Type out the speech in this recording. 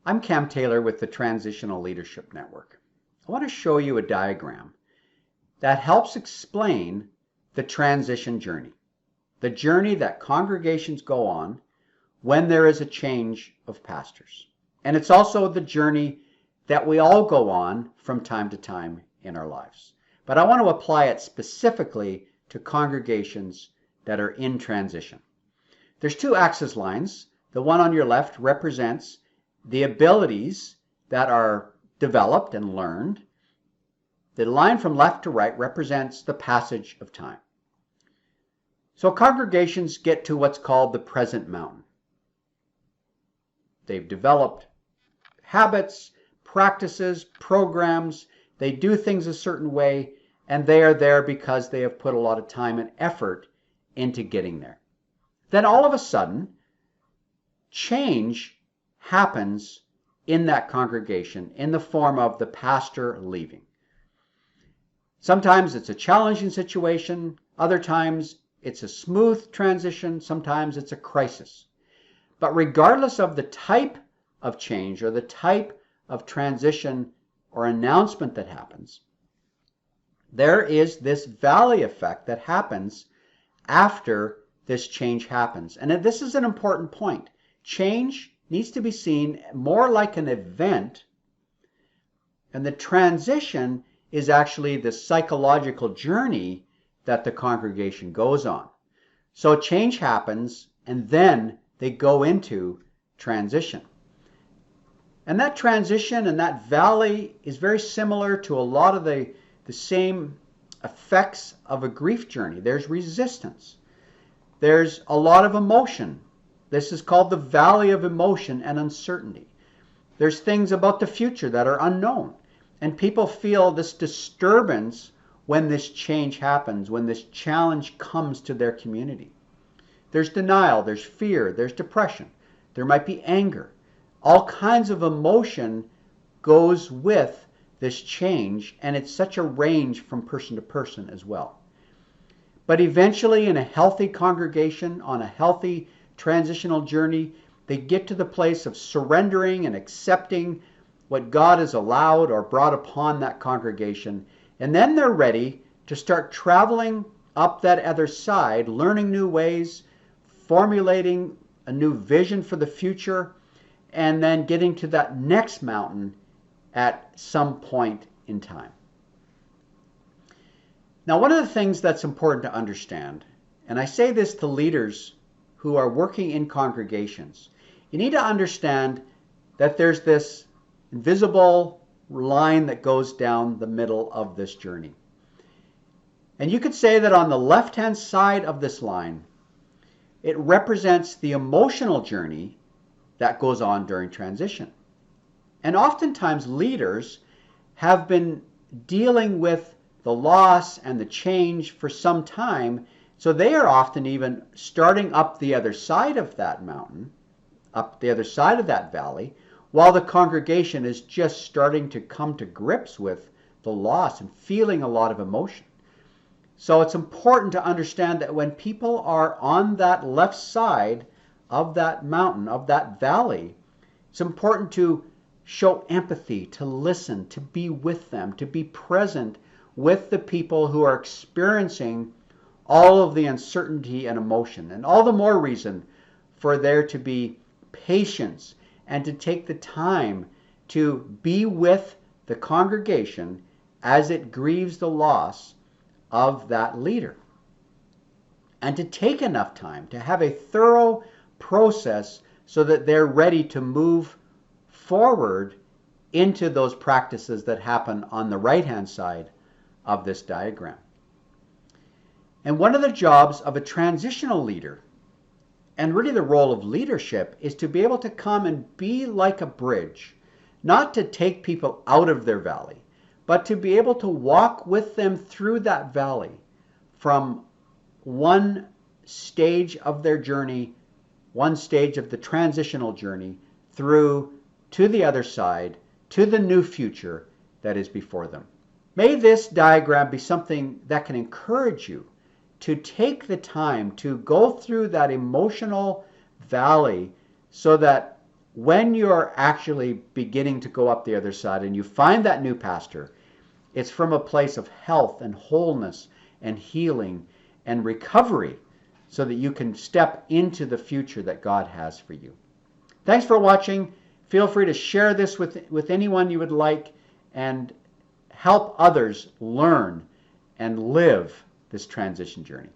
I'm Cam Taylor with the Transitional Leadership Network. I want to show you a diagram that helps explain the transition journey, the journey that congregations go on when there is a change of pastors. And it's also the journey that we all go on from time to time in our lives. But I want to apply it specifically to congregations that are in transition. There's two axis lines. The one on your left represents the abilities that are developed and learned. The line from left to right represents the passage of time. So congregations get to what's called the present mountain. They've developed habits, practices, programs. They do things a certain way, and they are there because they have put a lot of time and effort into getting there. Then all of a sudden, change happens in that congregation in the form of the pastor leaving. Sometimes it's a challenging situation. Other times it's a smooth transition. Sometimes it's a crisis. But regardless of the type of change or the type of transition or announcement that happens, there is this valley effect that happens after this change happens. And this is an important point. Change needs to be seen more like an event, and the transition is actually the psychological journey that the congregation goes on. So change happens, and then they go into transition. And that transition and that valley is very similar to a lot of the same effects of a grief journey. There's resistance. There's a lot of emotion. This is called the valley of emotion and uncertainty. There's things about the future that are unknown. And people feel this disturbance when this change happens, when this challenge comes to their community. There's denial, there's fear, there's depression. There might be anger. All kinds of emotion goes with this change, and it's such a range from person to person as well. But eventually, in a healthy congregation, on a healthy transitional journey, they get to the place of surrendering and accepting what God has allowed or brought upon that congregation. And then they're ready to start traveling up that other side, learning new ways, formulating a new vision for the future, and then getting to that next mountain at some point in time. Now, one of the things that's important to understand, and I say this to leaders who are working in congregations, you need to understand that there's this invisible line that goes down the middle of this journey. And you could say that on the left-hand side of this line, it represents the emotional journey that goes on during transition. And oftentimes leaders have been dealing with the loss and the change for some time, so they are often even starting up the other side of that mountain, up the other side of that valley, while the congregation is just starting to come to grips with the loss and feeling a lot of emotion. So it's important to understand that when people are on that left side of that mountain, of that valley, it's important to show empathy, to listen, to be with them, to be present with the people who are experiencing all of the uncertainty and emotion. And all the more reason for there to be patience and to take the time to be with the congregation as it grieves the loss of that leader. And to take enough time to have a thorough process so that they're ready to move forward into those practices that happen on the right-hand side of this diagram. And one of the jobs of a transitional leader, and really the role of leadership, is to be able to come and be like a bridge, not to take people out of their valley, but to be able to walk with them through that valley from one stage of their journey, one stage of the transitional journey, through to the other side, to the new future that is before them. May this diagram be something that can encourage you to take the time to go through that emotional valley so that when you're actually beginning to go up the other side and you find that new pastor, it's from a place of health and wholeness and healing and recovery so that you can step into the future that God has for you. Thanks for watching. Feel free to share this with anyone you would like and help others learn and live this transition journey.